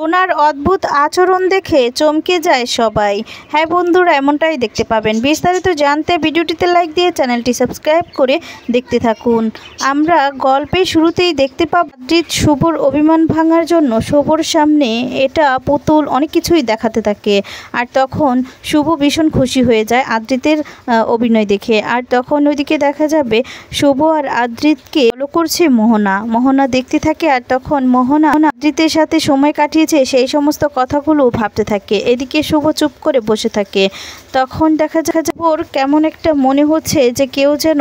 Donor অদ্ভুত আচরণ দেখে চমকে যায় সবাই। হ্যাঁ বন্ধুরা, এমনটাই দেখতে পাবেন। বিস্তারিত জানতে ভিডিওটিতে লাইক দিয়ে চ্যানেলটি সাবস্ক্রাইব করে দেখতে থাকুন। আমরা গল্পের শুরুতেই দেখতে পাব আদ্রিত শুভর অভিমান ভাঙার জন্য শুভর সামনে এটা পুতুল অনেক কিছুই দেখাতে থাকে। আর তখন শুভ ভীষণ খুশি হয়ে যায় আদ্রিতের অভিনয় দেখে। আর তখন ওইদিকে দেখা যাবে শুভ আর আদ্রিতকে ফলো করছে মোহনা দেখতে থাকে। আর তখন মোহনা আদ্রিতের সাথে সময় কাটিয়েছে সেই সমস্ত কথাগুলো ভাবতে থাকে। এদিকে শুভ চুপ করে বসে থাকে। তখন দেখা যায় ওর কেমন একটা মনে হচ্ছে যে কেউ যেন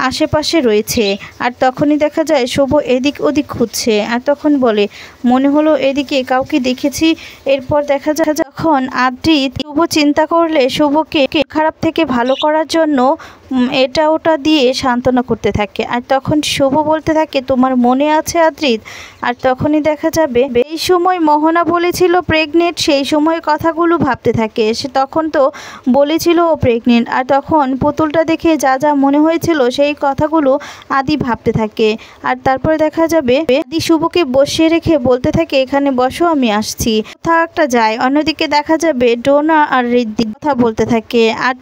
আশেপাশে রয়েছে। আর তখনই দেখা যায় শুভ এদিক ওদিক খুঁজছে। আর তখন বলে, মনে হলো এদিকে কাউকে দেখেছি। এরপর দেখা যায় যখন আদ্রিত শুভ চিন্তা করলে শুভকে খারাপ থেকে ভালো করার জন্য এটা ওটা দিয়ে সান্ত্বনা করতে থাকে। আর তখন শুভ বলতে থাকে, তোমার মনে আছে আদ্রিত? আর তখনই দেখা যাবে এই সময় মোহনা বলেছিল প্রেগনেন্ট, সেই সময় কথাগুলো ভাবতে থাকে। সে তখন তো বলেছিল ও প্রেগনেন্ট। আর তখন পুতুলটা দেখে যা যা মনে হয়েছিল সেই কথাগুলো আদি ভাবতে থাকে। আর তারপরে দেখা যাবে আদি শুভকে বসিয়ে রেখে বলতে থাকে, এখানে বসো, আমি আসছি। কথা একটা যায়। অন্যদিকে দেখা যাবে ডোনা আর রিদ্ধি কথা বলতে থাকে। আর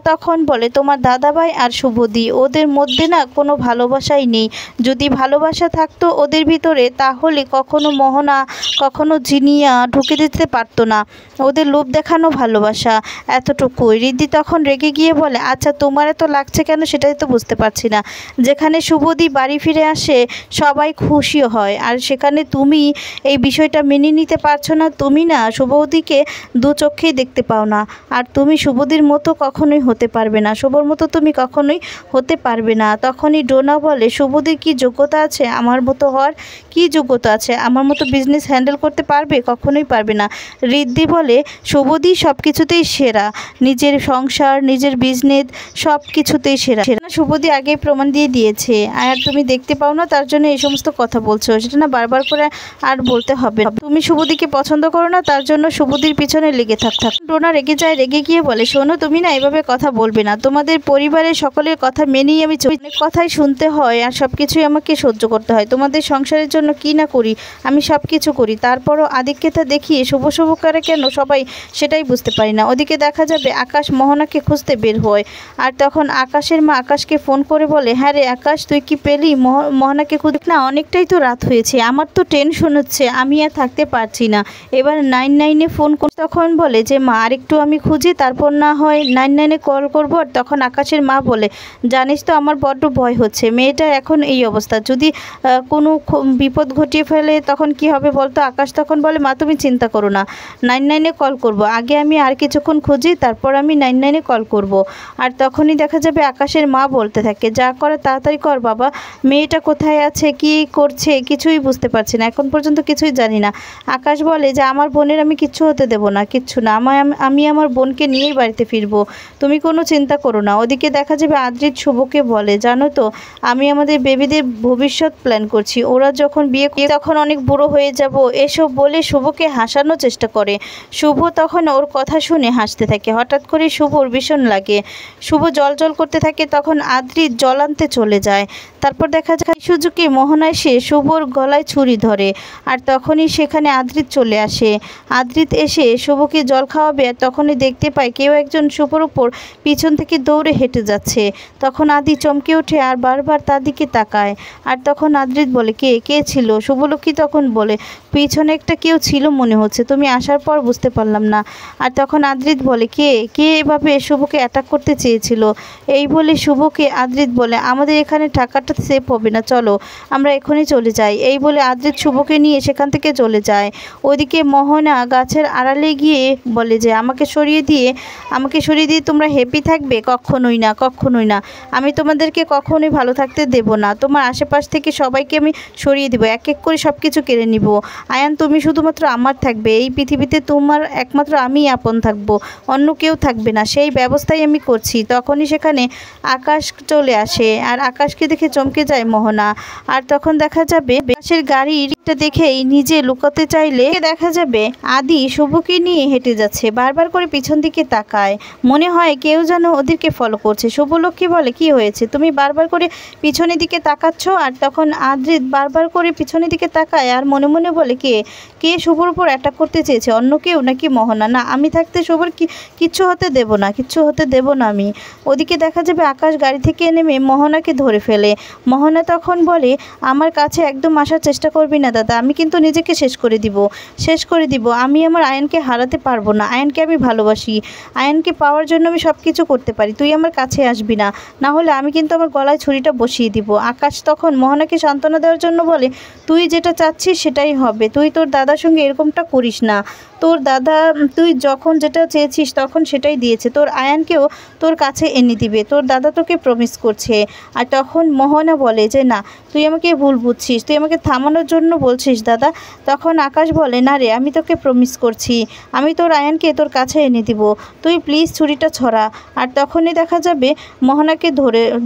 তখন বলে, তোমার দাদাভাই আর শুভদি, ওদের মধ্যে না কোনো ভালোবাসাই নেই। যদি ভালোবাসা থাকতো ওদের ভিতরে তাহলে কখনো মোহনা কখনো জিনিয়া ঢুকে দিতে পারতো না। ওদের লোভ দেখানো ভালোবাসা, এতটুকুই। রিদ্ধি তখন রেগে গিয়ে বলে, আচ্ছা তোমার এত লাগছে কেন সেটাই তো বুঝতে পারছি না। যেখানে শুভদি বাড়ি ফিরে আসে সবাই খুশি হয়, আর সেখানে তুমি এই বিষয়টা মেনে নিতে পারছো না। তুমি না শুভদিকে দু চোখেই দেখতে পাও না। আর তুমি শুভদির মতো কখনোই হতে পারবে না, শুভর মতো তুমি কখনোই হতে পারবে না। তখনই ডোনা বলে, শুভদির কি যোগ্যতা আছে আমার মতো হওয়ার? কি যোগ্যতা আছে? আমার মতো বিজনেস হ্যান্ডেল করতে পারবে? কখনোই পারবে না। রিদ্ধি বলে, শুভদি সব কিছুতেই সেরা, নিজের সংসার নিজের বিজনেস সব কিছুতেই সেরা। শুভদি আগে প্রমাণ দিয়ে দিয়েছে, আর তুমি দেখতে পাও না তার জন্য এই সমস্ত কথা বলছো। সেটা না বারবার করে আর বলতে হবে। তুমি শুভদিকে পছন্দ করো না, তার জন্য শুভদির পিছনে লেগে থাক। ডোনা রেগে যায়, রেগে গিয়ে বলে, শোনো তুমি না এভাবে কথা বলবে না। তোমাদের পরিবারের সকলের কথা মেনেই আমি অনেক কথাই শুনতে হয়, আর সব কিছুই আমাকে সহ্য করতে হয়। তোমাদের সংসারের জন্য কি না করি, আমি সব কিছু করি। তারপরও আদিক্যতা দেখিয়ে শুভ করে কেন সবাই, সেটাই বুঝতে পারি না। ওদিকে দেখা যাবে আকাশ মোহনাকে খুঁজতে বের হয়। আর তখন আকাশের মা আকাশকে ফোন করে বলে, হ্যাঁ রে আকাশ, তুই কি পেলি মোহনাকে? খুঁজ না, অনেকটাই তো রাত হয়েছে, আমার তো টেনশন হচ্ছে, আমি আর থাকতে পারছি না। এবার 99-এ ফোন করে তখন বলে যে মা আরেকটু আমি খুঁজি, তারপর না হয় 99-এ কল করবো। আর তখন আকাশের মা বলে, জানিস তো আমার বড্ড ভয় হচ্ছে, মেয়েটার এখন এই অবস্থা, যদি কোনো বিপদ ঘটিয়ে ফেলে তখন কি হবে বলতো? আকাশ তখন বলে, মা তুমি চিন্তা করো না, 99-এ কল করব, আগে আমি আর কিছুক্ষণ খুঁজি, তারপর আমি 99-এ কল করব। আর তখনই দেখা যাবে আকাশের মা বলতে থাকে, যা করে তাড়াতাড়ি কর বাবা, মেয়েটা কোথায় আছে কি করছে কিছুই বুঝতে পারছি না, এখন পর্যন্ত কিছুই জানি না। আকাশ বলে যে আমার বোনের আমি কিচ্ছু হতে দেব না, কিচ্ছু না, আমি আমার বোনকে নিয়েই বাড়িতে ফিরবো, তুমি কোনো চিন্তা করো না। ওদিকে দেখা যাবে আদ্রিত শুভকে বলে, জানো তো আমি আমাদের বেবিদের ভবিষ্যৎ প্ল্যান করছি, ওরা যখন বিয়ে তখন অনেক বুড়ো হয়ে যাব, এসব বলে শুভকে হাসানোর চেষ্টা করে। শুভ তখন ওর কথা শুনে হাসতে থাকে। হঠাৎ করে শুভর ভীষণ লাগে, শুভ জল করতে থাকে। তখন আদ্রিত জল আনতে চলে যায়। তারপর দেখা যায় সুজুকি মোহনা এসে শুভর গলায় ছুরি ধরে। আর তখনই সেখানে আদ্রিত চলে আসে। আদ্রিত এসে শুভকে জল খাওয়াবে, আর তখনই দেখতে পায় কেউ একজন শুভর উপর পিছন থেকে দৌড়ে হেঁটে যাচ্ছে। তখন আদি চমকে ওঠে আর বারবার তার দিকে তাকায়। আর তখন আদ্রিত বলে, কে ছিল? শুভলক্ষ্মী তখন বলে, পিছনে একটা কেউ ছিল মনে হচ্ছে, তুমি আসার পর বুঝতে পারলাম না। আর তখন আদ্রিত বলে, কে এভাবে শুভকে অ্যাটাক করতে চেয়েছিল? এই বলে শুভকে আদ্রিত বলে, আমাদের এখানে টাকাটা সেফ হবে না, চলো আমরা এখনই চলে যাই। এই বলে আদ্রিত শুভকে নিয়ে সেখান থেকে চলে যায়। ওইদিকে মোহনা গাছের আড়ালে গিয়ে বলে যে আমাকে সরিয়ে দিয়ে তোমরা হ্যাপি থাকবে? কখনোই না, আমি তোমাদেরকে কখনোই ভালো থাকতে দেব না। তোমার আশেপাশ থেকে সবাইকে আমি সরিয়ে দিব, এক এক করে সব কিছু কেড়ে নিব। আয়ান তুমি শুধুমাত্র আমার থাকবে, এই পৃথিবীতে তোমার একমাত্র আমিই আপন থাকবো, অন্য কেউ থাকবে না, সেই ব্যবস্থাই আমি করছি। তখনই সেখানে আকাশ চলে আসে। আর আকাশকে দেখে চমকে যায় মোহনা। আর তখন দেখা যাবে আকাশের গাড়িটা দেখেই নিজে লুকাতে চাইলে দেখা যাবে আদি শুভকে নিয়ে হেঁটে যাচ্ছে, বারবার করে পিছন দিকে তাকায়, মনে হয় কেউ যেন ওদেরকে ফলো করছে। শুভলক্ষ্মী বলে, কি হয়েছে, তুমি বারবার করে পিছনের দিকে তাকাচ্ছ? আর তখন আদ্রিত বারবার করে পিছনের দিকে তাকায় আর মনে মনে বলে, কে কে শুভর উপর অ্যাটাক করতে চেয়েছে, অন্য কেউ নাকি মোহনা? না, আমি থাকতে শুভর কিচ্ছু হতে দেব না, কিচ্ছু হতে দেব না আমি। ওদিকে দেখা যাবে আকাশ গাড়ি থেকে নেমে মোহনাকে ধরে ফেলে। মোহনা তখন বলে, আমার কাছে একদম আসার চেষ্টা করবি না দাদা, আমি কিন্তু নিজেকে শেষ করে দিব। আমি আমার আয়নকে হারাতে পারবো না, আয়নকে আমি ভালোবাসি, আয়নকে পাওয়ার জন্য আমি সব কিছু করতে পারি, তুই আমার কাছে আসবি না, না হলে আমি কিন্তু আমার গলায় ছুরিটা বসিয়ে দিব। আকাশ তখন মোহনাকে সান্ত্বনা দেওয়ার জন্য বলে, তুই যেটা চাচ্ছিস সেটাই হবে, তুই তোর দাদার সঙ্গে এরকমটা করিস না, তোর দাদা তুই যখন যেটা চেয়েছিস তখন সেটাই দিয়েছে, তোর আয়ানকেও তোর কাছে এনে দিবে, তোর দাদা তোকে প্রমিস করছে। আর তখন মোহনা বলে যে না, তুই আমাকে ভুল বুঝছিস, তুই আমাকে থামানোর জন্য বলছিস দাদা। তখন আকাশ বলে, না রে, আমি তোকে প্রমিস করছি, আমি তোর আয়ানকে তোর কাছে এনে দিব, তুই প্লিজ ছুরিটা ছড়া। আর তখনই দেখা যাবে মোহনাকে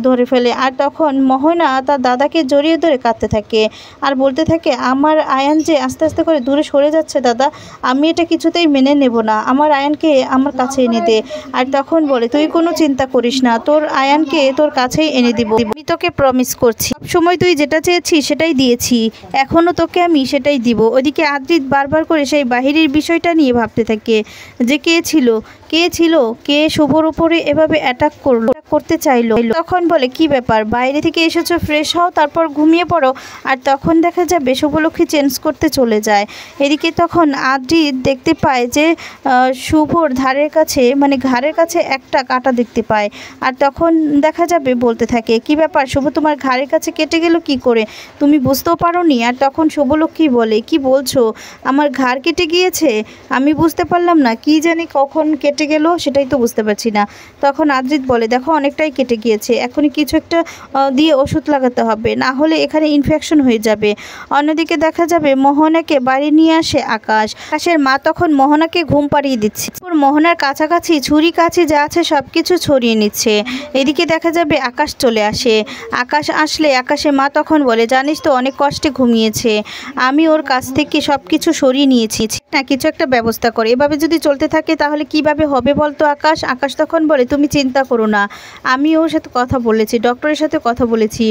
ধরে ফেলে। আর তখন মোহনা তার দাদাকে জড়িয়ে ধরে কাঁদতে থাকে আর বলতে থাকে, আমার আয়ান যে আস্তে আস্তে করে দূরে সরে যাচ্ছে দাদা, আমি এটা কিছুতেই মেনে নেব না, আমার আয়ানকে আমার কাছে এনে দে। আর তখন বলে, তুই কোনো চিন্তা করিস না, তোর আয়ানকে তোর কাছেই এনে দিব, আমি তোকে প্রমিস করছি, সবসময় তুই যেটা চেয়েছিস সেটাই দিয়েছি, এখনও তোকে আমি সেটাই দিব। ওদিকে আদ্রিত বারবার করে সেই বাহিরের বিষয়টা নিয়ে ভাবতে থাকে যে কে শুভর উপরে এভাবে অ্যাটাক করতে চাইলো। তখন বলে, কি ব্যাপার, বাইরে থেকে এসেছো, ফ্রেশ হও, তারপর ঘুমিয়ে পড়ো। আর তখন দেখা যাবে শুভলক্ষ্মী চেঞ্জ করতে চলে যায়। এদিকে তখন আদ্রিত দেখতে পায় যে শুভর ধারের কাছে মানে ঘাড়ের কাছে একটা কাঁটা দেখতে পায়। আর তখন দেখা যাবে বলতে থাকে, কি ব্যাপার শুভ, তোমার ঘাড়ের কাছে কেটে গেল কি করে, তুমি বুঝতেও পারোনি? আর তখন শুভলক্ষ্মী বলে, কি বলছো, আমার ঘাড় কেটে গিয়েছে? আমি বুঝতে পারলাম না, কি জানি কখন কেটে গেল সেটাই তো বুঝতে পারছি না। তখন আদ্রিত বলে, দেখো অনেকটাই কেটে গিয়েছে, এখনই কিছু একটা দিয়ে ওষুধ লাগাতে হবে, না হলে এখানে ইনফেকশন হয়ে যাবে। অন্যদিকে দেখা যাবে মোহনাকে বাড়ি নিয়ে আসে আকাশের মা তখন মোহনাকে ঘুম পাড়িয়ে দিচ্ছে, মোহনার কাছাকাছি ছুরি কাছে যা আছে সব কিছু ছড়িয়ে নিচ্ছে। এদিকে দেখা যাবে আকাশ চলে আসে। আকাশ আসলে আকাশের মা তখন বলে, জানিস তো অনেক কষ্টে ঘুমিয়েছে, আমি ওর কাছ থেকে সব কিছু সরিয়ে নিয়েছি, না কিছু একটা ব্যবস্থা করে, এভাবে যদি চলতে থাকে তাহলে কিভাবে হবে বলতো আকাশ তখন বলে, তুমি চিন্তা করো না, আমি ওর সাথে কথা বলেছি, ডক্টরের সাথে কথা বলেছি,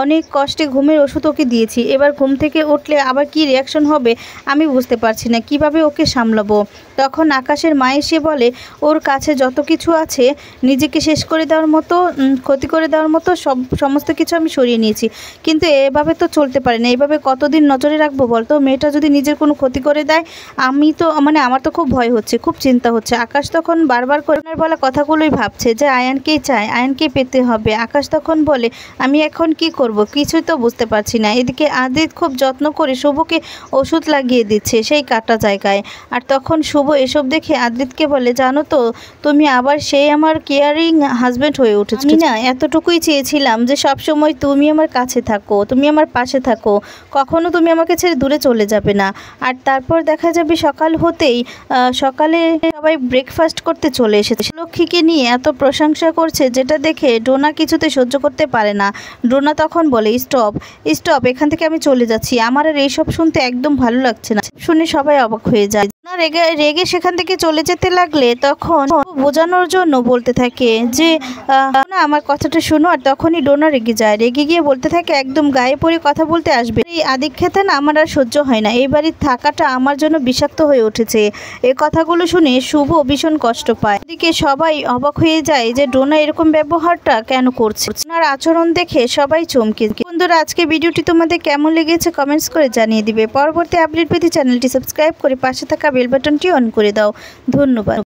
অনেক কষ্টে ঘুমের ওষুধ ওকে দিয়েছি, এবার ঘুম থেকে উঠলে আবার কি রিয়াকশন হবে আমি বুঝতে পারছি না, কিভাবে ওকে সামলাবো। তখন আকাশের মা এসে বলে, ওর কাছে যত কিছু আছে নিজেকে শেষ করে দেওয়ার মতো, ক্ষতি করে দেওয়ার মতো সমস্ত কিছু আমি সরিয়ে নিয়েছি, কিন্তু এভাবে তো চলতে পারে না, এভাবে কতদিন নজরে রাখবো বলতো, মেয়েটা যদি নিজের কোনো ক্ষতি করে দেয়, আমি তো আমার তো খুব ভয় হচ্ছে, খুব চিন্তা হচ্ছে। আকাশ তখন বারবার করে বলা কথাগুলোই ভাবছে যে আয়ানকেই চায়, আয়ানকে পেতে হবে। আকাশ তখন বলে, আমি এখন কি করব কিছুই তো বুঝতে পারছি না। এদিকে আদ্রিত খুব যত্ন করে শুভকে ওষুধ লাগিয়ে দিচ্ছে সেই কাটা জায়গায়। আর তখন শুভ এসব দেখে আদ্রিতকে বলে, জানো তো তুমি আবার সেই আমার কেয়ারিং হাজব্যান্ড হয়ে উঠেছো, আমি না এতটুকুই চেয়েছিলাম যে সব সময় তুমি আমার কাছে থাকো, তুমি আমার পাশে থাকো, কখনো তুমি আমাকে ছেড়ে দূরে চলে যাবে না। আর তারপর দেখা যাবে সকাল হতেই সকালে সবাই ব্রেকফাস্ট করতে চলে এসেছে, লক্ষ্মীকে নিয়ে এত প্রশংসা করছে যেটা দেখে ডোনা কিছুতে সহ্য করতে পারে না। ডোনা তখন বলে, স্টপ, এখান থেকে আমি চলে যাচ্ছি, আমার আর এইসব শুনতে একদম ভালো লাগছে না। শুনে সবাই অবাক হয়ে যায়। ডোনা রেগে সেখান থেকে চলে যেতে লাগলে তখন বোঝানোর জন্য বলতে থাকে যে না, আমার কথাটা শোনো। আর তখনই ডোনা রেগে যায়, রেগে গিয়ে বলতে থাকে, একদম গায়ে পড়ে কথা বলতে আসবে, এই আদিক্ষেতা না আমার আর সহ্য হয় না, এই বাড়ির থাকাটা আমার জন্য বিষাক্ত হয়ে উঠেছে। এই কথাগুলো শুনে শুভ ভীষণ কষ্ট পায়। এদিকে সবাই অবাক হয়ে যায় যে ডোনা এরকম ব্যবহারটা কেন করছে। ডোনার আচরণ দেখে সবাই চমকে। বন্ধুরা, আজকে ভিডিওটি তোমাদের কেমন লেগেছে কমেন্টস করে জানিয়ে দিবে। পরবর্তী আপডেট পেতে চ্যানেলটি সাবস্ক্রাইব করে পাশে থাকা বেল বাটনটি অন করে দাও। ধন্যবাদ।